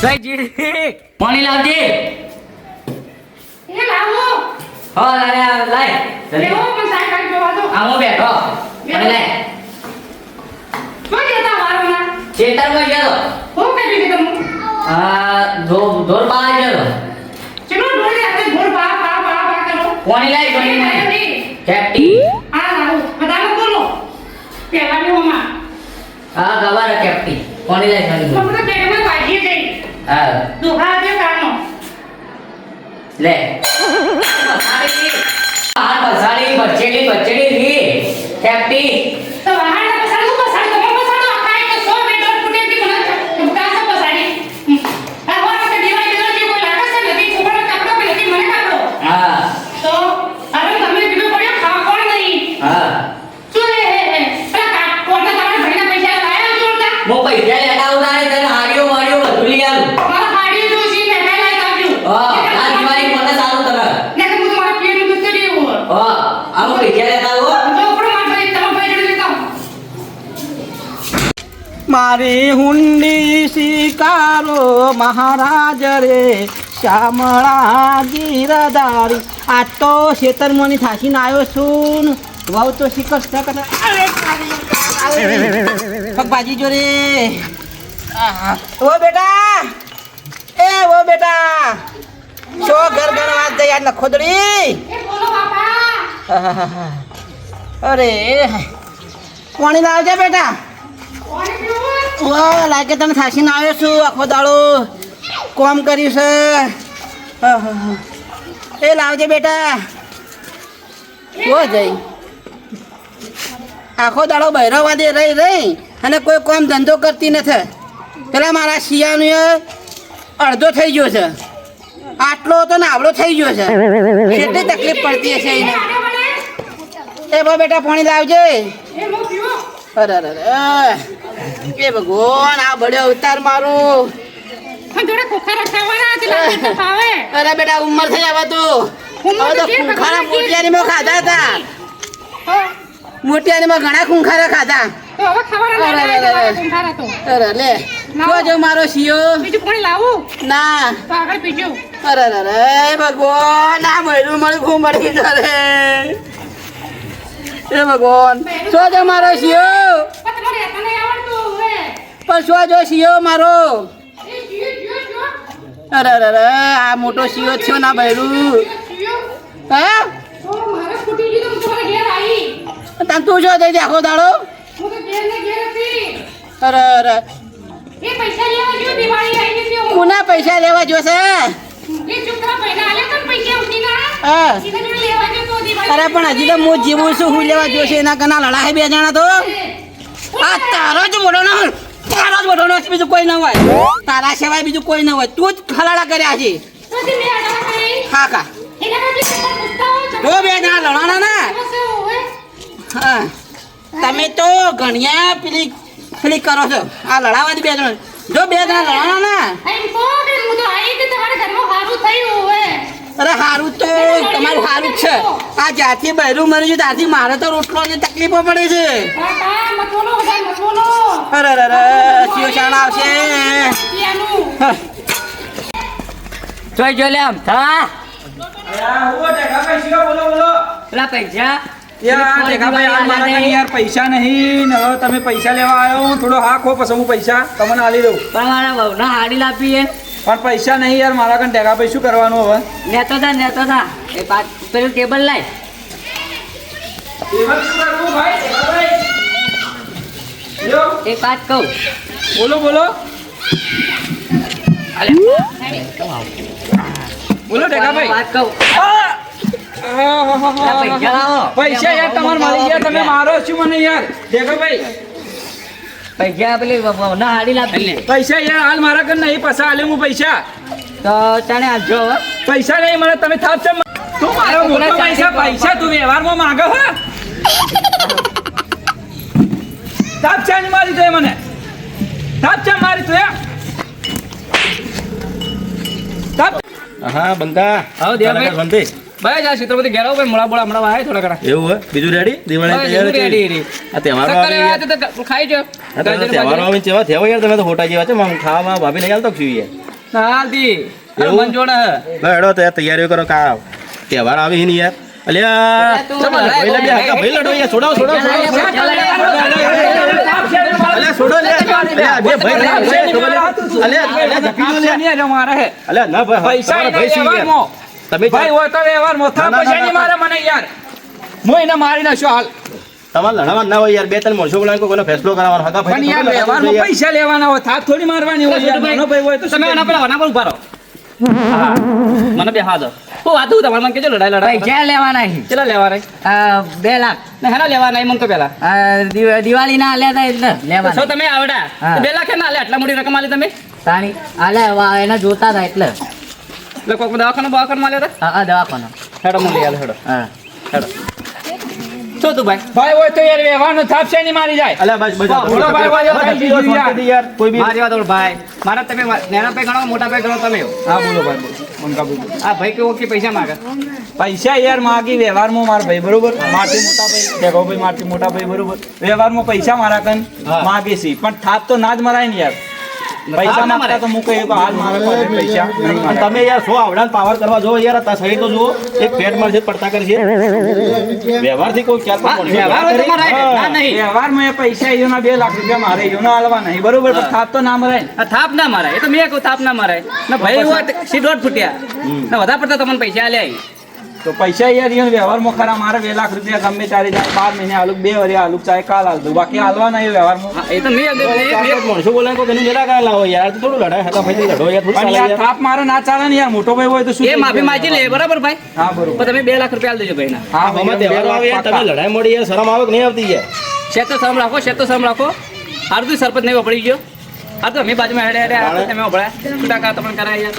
જય જીડી પાણી લાવજે. એ લાવો. હા લાય લેવો પણ સાયકલ જોવા દો. આ હું બેઠો પાણી લાય. શું જતા વારોના? ખેતરમાં ગયો. હું કરી દીધું તમે? ઢોર પાવા ગયો. ચલો ઢોર લે આપણે ઢોર પા કરો. પાણી લાય પાણી કેપ્ટી. આ લાવો. બધાને બોલો. પહેલાની ઓમાં. હા ખબર કેપ્ટી પાણી લાય પાણી. તમને પેટમાં વાગી ગઈ. હા દુખા દે કાનો. લે બસાડી બચેડી રી કેપ્ટી. તો વાહન પસાડું તમે પસાડો આ કાઈ તો 100 મેટર ફૂટેથી મને ચમકા સે પસાડી. આ હોરા કે દિવાળી જે કોઈ લાગે છે નથી છોકરાને કાપડો કે નથી મને કાપડો. હા તો અરે તમને કીધું પડ્યો ખાવા કોણ નહીં. હા શું હે પેલા કોણના તમારા ભાઈના પૈસા લાયા જોરદાર. મો પૈસા લેતા ઉડાડે તને હાડિયો બધું લઈ આલું. મારા હાડી જોશી ને કઈ લાઈ આવજો. હા આ દિવાળી મને સારું તને. ને કે હું તમારા પેટનું દૂધ કરી હું. હા આ મો પૈસા લેતા હો. જો ઉપર માર ભાઈ તમે ભાઈ જોડે લેતા. મારી હુંડી શિકારો મહારાજ રે શ્યામળા ગીરધારી. આ તો ખેતરમાંની થાકીને આવ્યો છું ને વહુ તો શિકસ ન કરે. પગભાજી જો રે. ઓ બેટા ઓ બેટા શો ઘર ગણવા જઈ આ નખોદડી. એ બોલો બાપા. અરે પાણી લાવજે બેટા. કોણ પીવું? ઓ લાગે તને થાકીને આવ્યો છું આખો દાડો કોમ કર્યું છે. એ લાવજે બેટા. ઓ જઈ આખો દાડો બહેરાવાદે રહી અને કોઈ કોમ ધંધો કરતી નથી. પેલા મારા શિયાનું અડધો થઈ ગયો છે. આટલો તો નાવડો થઈ ગયો છે. કેટલી તકલીફ પડતી હશે એને. એ બો બેટા પાણી લાવજે. એ મો પીવો. અરે એ ભગવાન આ બળ્યો અવતાર મારું. હા જોડે ખોખરા ખાવાના છે લાગે ભાવે. અરે બેટા ઉંમર થઈ આવે તું. ઉંમર હવે તો તો જે ખૂંખારા ભગવાન મોટિયાનીમાં ખાધા હતા. હા મોટિયાનીમાં ઘણા ખૂંખારા ખાધા. તો હવે ખાવાના અરે, લાગે અરે, અરે. કુંભારા તો. અરે લે જો જો મારો શિયો. બીજું પાણી લાવું ના તો આગળ પીજો. અરે ભગવાન આ મળ્યું ખૂબ મળી જરે. એ ભગવાન શું જો મારો શિયો. પણ તમારે હતા નહીં આવડતું હવે. પણ શું જો શિયો મારો. એ જીયો અરે આ મોટો શિયો થયો ના ભૈરું. જીયો. હે તો મારે ફૂટી ગયું તો હું તમારા ઘેર આવી. તને તું જો જઈ આખો દાડો. હું તો ઘેર ને ઘેર હતી. અરે એ પૈસા લેવા ગયો દિવાળી આવી ગઈ હું. કોના પૈસા લેવા જોશે. એ છોકરા પૈસા આલે તો પૈસા ઉઠી ના. હા સીધા જોડે લેવા ગયો તો દિવાળી. અરે પણ હજી તો હું જીવું છું હું લેવા જોશે એના કના લડાય બે જણા તો. આ તારો જ મોટો ના હોય. તારો જ મોટો ના હોય, બીજું કોઈ ના હોય. તારા સિવાય બીજું કોઈ ના હોય. તું જ ખલાડા કર્યા છે. તો તે મેં આડા કરી. હા કા એના માટે પેલા પૂછતા હોય છે. જો બે જણા લડાણા ના. શું હોય? હા તમે તો ઘણિયા પેલી કરો છો. આ લડાવાથી બે જણા જો બે જણા લડાણા ના. એમ કહો કે હું તો આવી કે તમારા ઘરમાં સારું થયું હોય. અરે સારું તો તમારું સારું જ છે. આ જ્યાંથી બહેરું મરી ગયું ત્યાંથી મારે તો રોટલોની તકલીફો પડે છે. બાપા મતોલો બધા મતોલો. અરે શિવ શાણ આવશે. ત્યાંનું. જોઈ જો લે આમ થા બોલો પેલા પૈસા યાર ટેકાભાઈ આ મારા કને યાર પૈસા નહીં ને હવે તમે પૈસા લેવા આવ્યો હું થોડો હા ખો પછી હું પૈસા તમને આલી દઉં પણ મારા વહુના હાડી લાપીએ પણ પૈસા નહીં યાર મારા કને ટેકાભાઈ શું કરવાનું હવે નેતો થા એ પાછ પેલું ટેબલ લાય. એમાં શું કરવું ભાઈ ટેકાભાઈ લ્યો એક વાત કહું બોલો બોલો બોલો ટેકાભાઈ વાત કહું પેલા પૈસા લાવો. પૈસા યાર તમારે મળી ગયા તમે મારો શું મને યાર ટેકાભાઈ પૈસા પેલી વહુના હાડી લાપી પૈસા યાર હાલ મારા કને નહીં પૈસા આલે હું પૈસા તો ચાલે આજો હવે. પૈસા નહીં મને તમે થાપ છે તું મારો મોટો પૈસા તું વ્યવહારમાં માંગો હે થાપ છે નહીં મારી તો મને થાપ છે મારી તો થાપ હા બંકા આવો દેવાભાઈ. શાંતિ ભાઈ જા ક્ષેત્રપતિ ઘેર આવો ભાઈ મોડા બોળા હમણાં વાય થોડા ઘણા એવું હે બીજું રેડી દિવાળી તૈયાર છે આ તહેવારો સક્કર આવી આવ્યા તો ખાઈ જો તહેવારો આવે કેવા થયા યાર તમે તો ખોટા જેવા છે હું ખાવા ભાભી નહીં હાલતો છું યાર ના હાલતી એવું? મન જોડે લે હેડો તે તૈયારીઓ કરો કા તહેવાર આવી હી ને યાર અલ્યા ચમા ભાઈ લે બે હકા ભાઈ લડો યાર છોડાવ અલ્યા છોડો લે અલ્યા બે ભાઈ અલ્યા ધપી લે અલ્યા ના ભાઈ પૈસા ભાઈ સી યાર. તમે ભાઈ હોય તો વ્યવહારમાં ના, ના, પૈસા નહીં ના. મારે મને યાર હું એને મારી નાખ્યો હાલ તમારે લડવા ના હોય યાર બે ત્રણ માણસો બોલાવી કોઈનો ફેસલો કરાવવાનો હકા પણ ભાઈ યાર વ્યવહારમાં પૈસા લેવાના હોય થાપ થોડી મારવાની હોય યાર નાનો ભાઈ હોય તો તમે એના પેલા વના પર ઉભા રહો હા મને બેહા દો હું વાત તમારે મને કેજો લડાઈ પૈસા લેવાના છે. કેટલા લેવા રે 2 લાખ ને હેના લેવા નહીં મને તો પેલા દિવાળીના આલ્યા હતા એટલે છો લેવાના તમે આવડા હા. 2 લાખ ના લે આટલા મોટી રકમ આલી તમે તાણી આલ્યા એના જોતા હતા એટલે એટલે કોક દવાખાના માલ્યા હતા હા દવાખાનો હેડો મને લઈ આલો હેડો હા હેડો શું તું ભાઈ ભાઈ હોય તો યાર વ્યવહારનો થાપ છે નહીં મારી જાય અલ્યા બસ બોલો ભાઈ, ભાઈ, યાર કોઈ બી મારી વાત ભાઈ મારા તમે નાના ભાઈ ગણો મોટા ભાઈ ગણો તમે હા બોલો ભાઈ બોલો મંગાભાઈ બોલો. આ ભાઈ કેવો કે પૈસા માંગે પૈસા યાર માગી વ્યવહારમાં મારા ભાઈ બરોબર મારથી મોટા ભાઈ દેખો મારથી મોટા ભાઈ બરોબર વ્યવહારમાં પૈસા મારા કન હા. માગે છે પણ થાપ તો ના જ મરાય ને યાર પૈસા ના માંગતા તો હું કહ્યું કે હાલ મારે પાસે પૈસા નહીં મારે. તમે યાર સો આવડા પાવર કરવા જો યાર તા સહી તો જુઓ એક પેટ મળશે પડતા કરશે વ્યવહારથી કોઈ ખ્યાલ હા, પણ વ્યવહાર હોય તો મારા હાથે. ના નહીં વ્યવહારમાં એ પૈસા એના 2 લાખ રૂપિયા મારે એના હાલવા નહીં બરોબર પણ થાપ તો ના મરાય ને. આ થાપ ના મારાય એ તો મેં કહું થાપ ના મારાય ના ભાઈ હોય તો સી દોઢ ફૂટ્યા ના વધારે પડતા તમને પૈસા આલ્યા તો પૈસા યાર એના વ્યવહારમાં ખરા મારે 2 લાખ રૂપિયા ગમે ત્યારે જાય 12 મહિને આલુક 2 વરે આલુક ચાહે કાલ આલ દઉં બાકી હાલવા નહીં વ્યવહારમાં હા, એ તો મેં માણસો બોલાય કોઈ એનું નિરાકરણ લાવો યાર તો થોડું લડાય હતા ભાઈ લડો યાર થોડું પણ ચાલે યાર યાર. થાપ મારે ના ચાલે ને યાર મોટો ભાઈ હોય તો શું એ માફી માંગી લે બરાબર ભાઈ હા બરોબર પણ તમે 2 લાખ રૂપિયા આલી દેજો ભાઈને હા આમાં તહેવારો આવે યાર તમે લડાઈ મળી યાર શરમ આવે કે નહીં આવતી યાર શેતો શરમ રાખો હારું તું સરપંચ નહીં વપડી ગયો હા તો અમે બાજુમાં હેડે હેડે આ તો તમે વપડાય છૂટા કા તમને કરાય યાર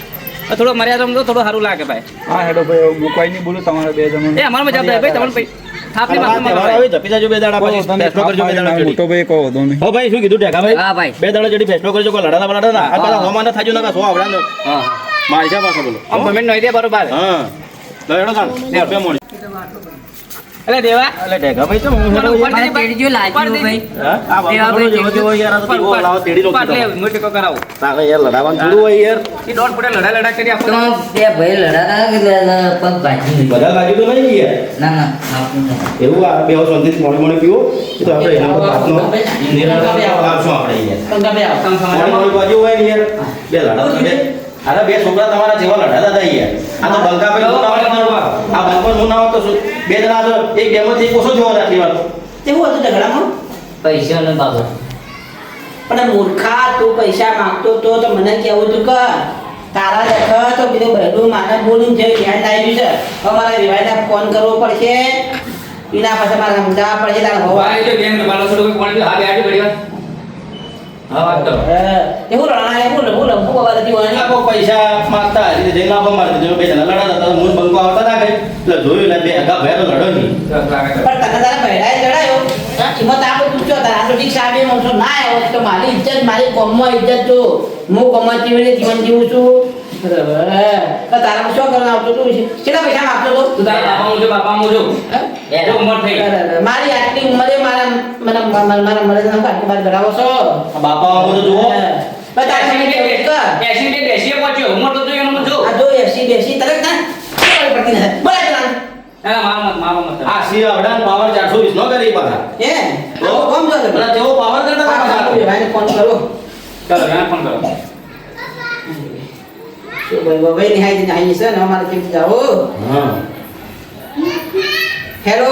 થોડો મર્યાદા તો થોડું સારું લાગે ભાઈ હા હેડો ભાઈ હું કોઈ નહીં બોલું તમારે 2 જણો એ અમારા મજા ભાઈ તમને થાપની આ માફી તહેવાર માંગો આવે જપી જાજો બે દાડા પછી ફેસલો કરજો બે દાડા મોટો ભાઈ કહો તો નહીં હો ભાઈ શું કીધું ટેકા ભાઈ હા ભાઈ બે દાડા જડી ફેસલો કરજો કોઈ લડાતા બડાતા ના આ પેલા હોમાં ના થાજો ના સો આવડા ને હા મારી જા પાછો બોલો આમ પેમેન્ટ નહીં દે બરોબર હા તો એનો કામ રૂપિયા મળી એટલે દેવા એટલે ટેકા ભાઈ તો હું હેડો યાર. મને તેડી જો લાગ્યું ભાઈ હા આ બાબા જેવો જેવો યાર આ તો દીવો લાવો તેડી લો મોટી કો કરાવો તારે યાર લડાવાનું થોડું હોય યાર એ દોઢ ફૂટે લડા કરી તો આપો બે ભાઈ લડાતા એટલે પગ ભાજી બધા બાજુ તો નહીં યાર ના ના આપું નહીં. એવું આ બે સંદેશ મોડે મોડે પીવો એ તો આપણે એના પર વાતનો નિરાકરણ લાવશું આપણે યાર મોડી મોડી બાજુ હોય ને યાર બે લડાતા બે અરે બે છોકરા તમારા જેવા લડાતા હતા યાર આ તો બંકા ભાઈ નું નામ તમારું આ બંકા નું નામ તો શું? બે જણા તો એક બેમાંથી એક ઓછો જેવો રાખી વાળો તેવું હતું ઝઘડામાં પૈસાનો બાબત પણ મૂર્ખા તું પૈસા માંગતો તો મને કેવું તું કે તારા દેખ તો બીજું બહેનું માને બોલીને જે ધ્યાન આવી છે હવે મારા વિવાહને ફોન કરવો પડશે એના પાસે મારે સમજાવવા પડશે તારા ભવા ભાઈ જો બેન મારો છોડો કોઈ કોણ હા બે આડી પડી હા વાત કરો એવું રણા એવું લબુ લબુ બાબા હતી વાણી આ કોઈ પૈસા માંગતા હતી જઈને આપવા મારે જો બે જણા લડાતા હતા હું બંકો આવતા હતા કઈ એટલે જોયું એટલે બે આગા ભયા તો લડો નહીં પણ તને તારા પહેરાય ચડાયો એમાં તો આપણે પૂછ્યો તારા તો ઠીક સાહેબ માણસો ના આવ્યો તો મારી ઇજ્જત મારી કોમમાં ઇજ્જત તો હું કોમમાં જીવીને જીવન જીવું છું બરાબર તો તારા શું કરવા આવતો તું કેટલા પૈસા આપતો તો તું તારા બાપા મોજો જો ઉંમર થઈ બરાબર. મારી આટલી ઉંમરે મારા મરે આટલી વાર ઘડાવો છો આ બાપા આવો તો જુઓ પણ તારે સમજી કર. બેસી ને બેસી પહોંચ્યો ઉંમર તો જોઈ એનો જો આ જો એસી બેસી તરત ના ખબર પડતી નથી બોલે ચલા મારો મત આ સી આવડા પાવર 420 નો કરી પાછા એ આવો કોમ જો પેલા જેવો પાવર કરતા હતા પાછા. ભાઈને ફોન કરો ચાલો એને ફોન કરો શું ભાઈ નિહાઈ નિહાઈ છે ને અમારે કેમ જાઓ હા હેલો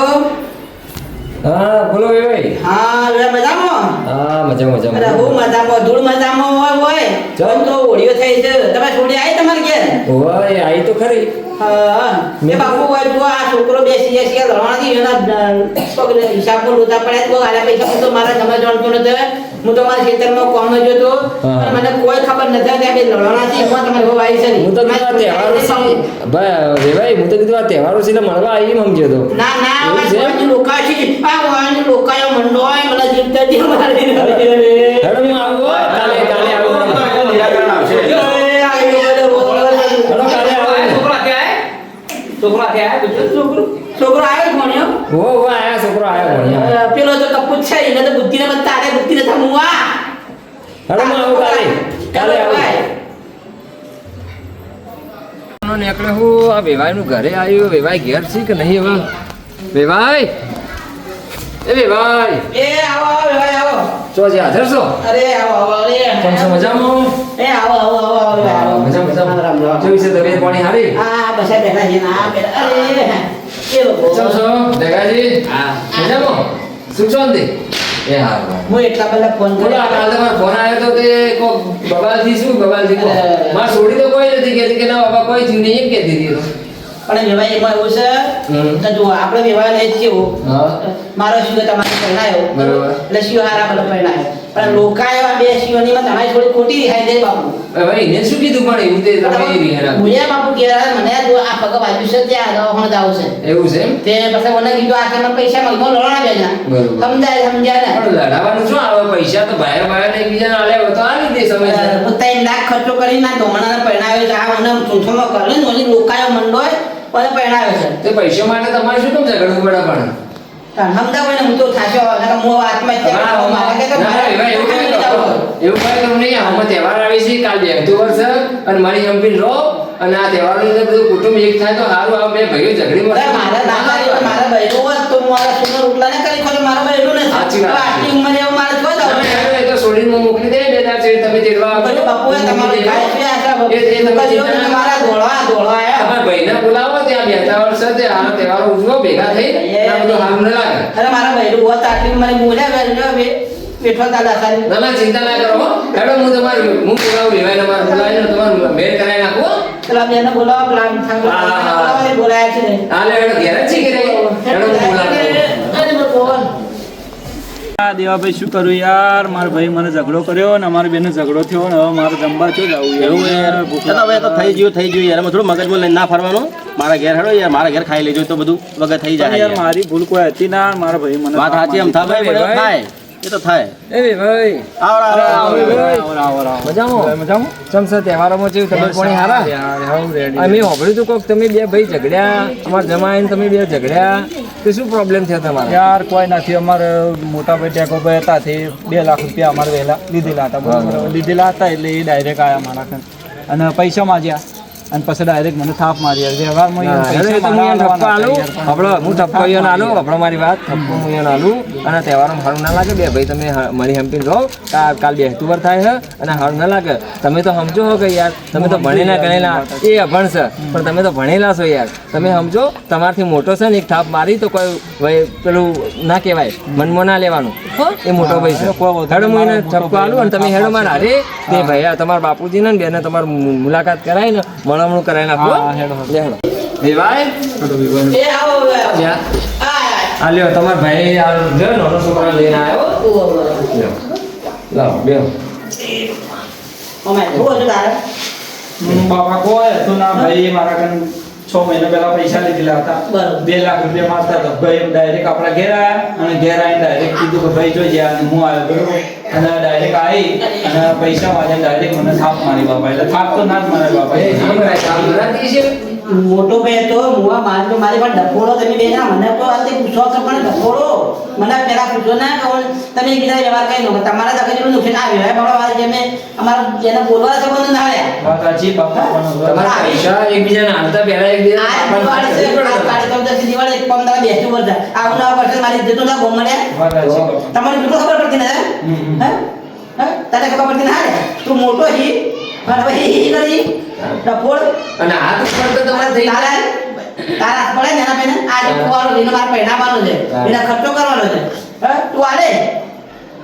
હા બોલો ભાઈ હા રે મજામાં હા મજા અરે હું મજામાં ધૂળ મજામાં હોય ચાલ. તો ઓડિયો થઈ છે તમે છોડી આવી તમારે ઘેર ઓય આવી તો ખરી હા એ બાપુ હોય જો આ છોકરો બેસી જશે લડવાથી એના પગલે હિસાબ પર લોચા પડે તો આલા પૈસા હું તો મારા જમા જાણતો નથી હું તો મારા ખેતરમાં કોમ જોતો હા. પણ મને કોઈ ખબર નથી કે આ બે લડવાથી એમાં તમારે બહુ આવી છે હું તો કીધું આ તહેવારો છે ભાઈ હું તો કીધું આ તહેવારો છે એટલે મળવા આવી સમજ્યો તો ના ના એવું છે? વાંચી લોકા છે આ વાંચી લોકાયો મંડો હોય મને જીવતા દી મારી હેડો હું આવું હો. કાલે આવું નિરાકરણ આવશે હેડો કાલે આવું છોકરો અત્યારે છોકરો છોકરો આવ્યો ભણ્યો હો આયા છોકરો આયો ભણ્યા પેલો તો કપૂત છે એને તો બુદ્ધિને મત તારે બુદ્ધિને થમું આ હેડો હું આવું કાલે આવું ક્યારનો નીકળ્યો હું આ વેવાઈનું ઘરે આવ્યું વેવાઈ ઘેર છે કે નહીં હવે વેવાઈ એ વેવાઈ એ આવો આવો ભાઈ આવો ચો જે હાજર છો અરે આવો આવો અરે કેમ છો મજામાં એ આવો આવો આવો આવો આવો મજામાં કેવી છે તબિયત પાણી સારી હા બસ આ બેઠા છે ના બેઠા અરે એ લોકો કેમ છો દેગાજી હા મજામાં સુખ શાંતિ એ હા હું એટલા પહેલા ફોન બોલો કર્યો કાલ તમારો ફોન આવ્યો તો તે કોક બબાલજી શું બબાલજી કો માર છોડી તો કોઈ નથી કહેતી કે ના બાબા કોઈ થયું નહીં એમ કહેતી હતી પણ વિવાહ એમાં એવું છે કે જો આપણે વિવાહ ને જ કેવું હા મારો શિવ તમારે પહેણાયો બરોબર એટલે શિવ હારા બધો પહેણાયો પણ લોકા એવા બે શિવની માં તમારી થોડી ખોટી રિહાઈ જાય બાપુ હવે એને શું કીધું પણ એવું તે તમે રિહાણા મુયા બાપુ કહેરા મને જો આ પગ બાજુ છે ત્યાં દવાખાને જાવ છે એવું છે એમ તે પછી મને કીધું આ કે મને પૈસા માંગો લડણા બેના બરોબર. સમજાય ને પણ લડાવાનું શું આવે પૈસા તો ભાઈ ભાઈ એકબીજાને આલે હોય તો આલી દે સમય છે હું 3 લાખ ખર્ચો કરીને આ ધોમણાને પહેણાવ્યો છે આ મને ચૂંથમાં કરે ને ઓલી લોકાયો મંડોય પણ પહેણાવ્યો છે તે પૈસા માટે તમારે શું કેમ ઝઘડવું પડે પણ સમજાવ ને હું તો થાશો નકર મો આત્મહત્યા કરો મારા કે તો એવું કઈ કરું નહીં આમાં તહેવાર આવી છે કાલ બેસતું વર્ષ અને મારી હંપી રો અને આ તહેવારોની અંદર બધું કુટુંબ એક થાય તો સારું આ બે ભાઈઓ ઝઘડી અરે મારા દાદા મારા બૈરો હોત તો મારા સુનો રોટલા ને કરી ખોલે મારા બૈરો ને સાચી વાત. આટલી ઉંમરે એવું મારે કોઈ દાવ એ તો છોડીને હું મોકલી દે બે દાર છે તમે તેડવા આવજો. બધું બાપુએ તમારો ભાઈ છે આટલા એ તમે બાપુ ચિંતા ના મારા ધોળા આયા તમારા ભાઈને બોલાવો ત્યાં બેસતા વર્ષ છે આ તહેવારો ઉજવો ભેગા થઈ આ બધું સારું ન લાગે અરે મારા બૈરો હોત આટલી ઉંમરે બોલ્યા બેઠો બેઠો દાદા સાહેબ ના ના ચિંતા ના કરો હો. હેડો હું બોલાવું લેવાય તમારે બોલાવીને તમારું મેળ કરાવી નાખો હો. પેલા બેને બોલાવો પ્લાન થાંગો બોલાવો બોલાયા છે ને હાલે હેડો ઘેર જ છે કે નહીં? હેડો હું બોલાવું અરે ભગવાન આ દેવાભાઈ શું કરું યાર મારા ભાઈ મને ઝઘડો કર્યો ને અમારી બેને ઝઘડો થયો ને હવે મારે જમવા ચો જવું એવું યાર હવે તો થઈ ગયું યાર એમાં થોડું મગજમાં લઈને ના ફરવાનું મારા ઘેર હેડો યાર મારા ઘેર ખાઈ લેજો તો બધું વગર થઈ જાય યાર મારી ભૂલ કોઈ હતી ના મારા ભાઈ મને વાત સાચી એમ થાય પણ એવું થાય એ તો થાય એ ભાઈ મજામાં ચમસે તહેવારોમાં જેવું તમે કોણી હારા અમે હોભળ્યું તું કોક તમે બે ભાઈ ઝઘડ્યા અમાર જમાઈને તમે બે ઝઘડ્યા તો શું પ્રોબ્લેમ થયો તમારે યાર કોઈ નથી અમારે મોટા ભાઈ ટેકોભાઈ હતા તે 2 લાખ રૂપિયા અમારે વહેલા લીધેલા હતા બરોબર લીધેલા હતા એટલે એ ડાયરેક્ટ આયા મારા ખાન અને પૈસા માંગ્યા અને પછી ડાયરેક્ટ મને થાપ મારી યાર વ્યવહારમાં હું ઠપકો ઈયોને આલું આપણો મારી વાત ઠપકો હું ઈયોને આલું અને તહેવારમાં સારું ના લાગે બે ભાઈ તમે મારી હંપીને રહો કાલ બેસતું વાર થાય છે અને સારું ના લાગે તમે તો સમજો હો કે યાર તમે તો ભણેલા ગણેલા એ અભણ છે પણ તમે તો ભણેલા છો યાર તમે સમજો તમારથી મોટો છે ને એક થાપ મારી તો કોઈ ભાઈ પેલું ના કહેવાય મનમાં ના લેવાનું હો એ મોટો ભાઈ છે હેડો હું એને ઠપકો આલું અને તમે હેડો મારા અરે તે ભાઈ તમારા બાપુજીને ને બેને તમારી મુલાકાત કરાય ને મળમણું કરાવી નાખો હેડો ભાઈ એ આવો આ લ્યો તમારા ભાઈ આ જો નાનો છોકરા લઈને આવ્યો લાવો બેહો ઓમે બોલ તારે બાપા કોઈ હતું ના ભાઈ મારા ખાન 6 મહિના પહેલા પૈસા લીધેલા હતા બરોબર. 2 લાખ રૂપિયા મારતા હતા ભાઈ ડાયરેક્ટ આપણા ઘેર આવ્યા અને ઘેર આવીને ડાયરેક્ટ કીધું કે ભાઈ જો જ્યાં અને હું આવ્યો બરોબર અને ડાયરેક્ટ આવી અને પૈસા મારે ડાયરેક્ટ મને થાપ મારી બાપા એટલે થાપ તો ના જ મારે બાપા મોટો ભાઈ તો મુવા મારતો મારી પણ ડફોડો તમે બે ના મને તો આતે પૂછો કે પણ ડફોડો મને પેલા પૂછો ના કોણ તમે એકબીજા વ્યવહાર કરી લો તમારા દખલ જેવું નુકસાન આ વ્યવહાર બાબા વાળી જેમે અમારા જેને બોલવા સંબંધ ના આવ્યા વાત સાચી બાપા તમારા પૈસા એકબીજાને હાલતા પહેલા દિવાળી એક પંદર બેસતું વર્ષ આવું ના વર્ષે મારી જતો ના બોમ મળ્યા વાત સાચી બાપા તમારે બિલકુલ ખબર પડતી ને હે તને ખબર પડતી ના તું મોટો હી પણ હવે હી કરી ડફોડ અને હાથ ઉપર તો તમારે થઈ તારા હાથ પડે ને એના પેને આ કોવાનો રીનો માર પહેરાવાનો છે એના ખર્ચો કરવાનો છે તું આલે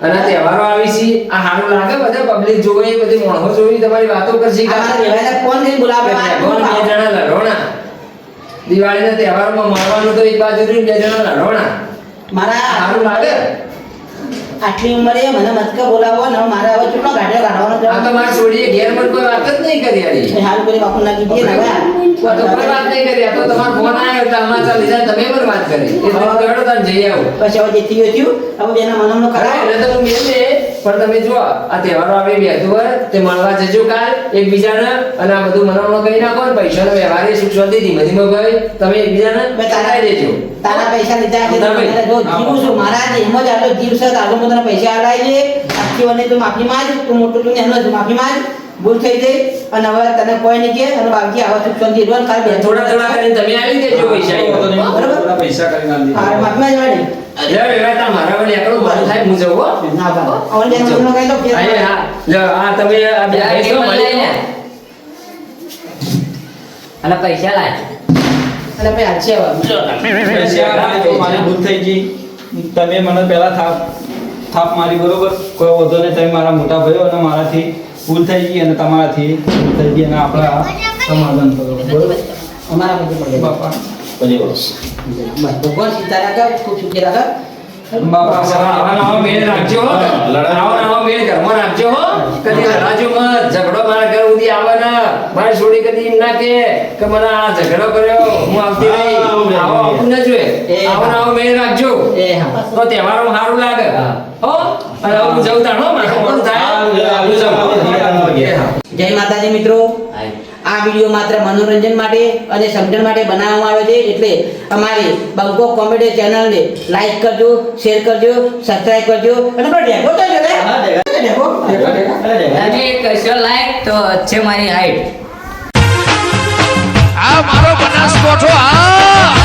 અને તહેવારો આવી છે આ સારું લાગે બધા પબ્લિક જોવે એ બધી મોણો જોઈ તમારી વાતો કરશે અમારા વ્યવહારને ફોન કરીને બોલાવે બે જણા લડોણા દિવાળીના તહેવારમાં મારવાનું તો એક બાજુ રહ્યું, બે જણા લડોણા મારા સારું લાગે આટલી ઉંમરે મને મતકે બોલાવો ને મારે હવે કેટલો ગાડ્યો કાઢવાનો છે આ તો મારે છોડીએ ઘેર પર કોઈ વાત જ નહીં કરી યારી હાલ કરી બાપુ ના કીધી ને હવે આ તો કોઈ વાત નહીં કરી આ તો તમારો ફોન આવ્યો એટલે અમારા લીધા તમે પણ વાત કરી એટલે હું કહેતો તાન જઈ આવો પછી હવે જે થયું હવે બેના મનમનો કરાવો એટલે તો હું મેં પણ તમે જો આ તહેવારો આવે બેઠું હોય તે મળવા જજો કાલ એકબીજાને અને આ બધું મનાવણો કરી નાખો ને પૈસાનો વ્યવહાર એ સુખ શાંતિ ધીમે ધીમે ભાઈ તમે એકબીજાને બતાવી દેજો તારા પૈસા લીધા છે જો જીવું છું મારા એમ જ આટલો જીવ છે તારો મને પૈસા આલાય છે આખી વને તું માફી માંગ તું મોટું તું એનો જ માફી માંગ ભૂલ થઈ ગઈ અને હવે તને કોઈ નહીં કે અને બાકી આવા તું શાંતિ રોજ કાલ બે થોડા થોડા કરીને તમે આવી દેજો પૈસા બરાબર? થોડા પૈસા કરીને આલી હા દેજો. માપમાં જ વાળી લે વેલા તા મારા વડે એકડું મારું થાય હું જવું હો. ના બા ઓન જે નો કઈ તો ફેર હા હા લો આ તમે આ બે ભેંસો મળી ને. અને પૈસા લાય અને પછી હાચે આવા પૈસા આલી તો મારી ભૂલ થઈ ગઈ. તમે મને પહેલા થાપ મારી, બરોબર? કોઈ વાંધો નહીં. તમે મારા મોટા ભાઈઓ અને મારાથી ભૂલ થઈ ગઈ અને તમારાથી ભૂલ થઈ ગઈ અને આપણે આ સમાધાન કરો, બરોબર? અમારા બધું પડે બાપા પછી બોલો. બસ ભગવાન સીતા રાખે ખૂબ સુખી રાખે બાપા આવા નવા મેળ રાખજો હો. આવા નવા મેળ ઘરમાં રાખજો હો. કદી લડાજો મત. ઝઘડો મારા ઘર સુધી આવે ને મારી છોડી કદી એમ ના કે મને આ ઝઘડો કર્યો હું આવતી નહીં. આવો આવું ન જોઈએ. આવો નવો મેળ રાખજો એ હા તો તહેવારો સારું લાગે હો. અને હવે હું જઉં તાણ હો. મારું મોડું થાય. હું જાઉં. જય માતાજી મિત્રો, આ વિડીયો માત્ર મનોરંજન માટે અને સમજણ માટે બનાવવામાં આવ્યો છે, એટલે અમારી બંકો કોમેડી ચેનલને લાઈક કરજો, શેર કરજો, સબસ્ક્રાઇબ કરજો અને પેલો ઢેકો તો જો રે. ઢેકો. હજી કશો લાયક તો છે મારી હાઈટ. આ મારો બનાસકોઠો આ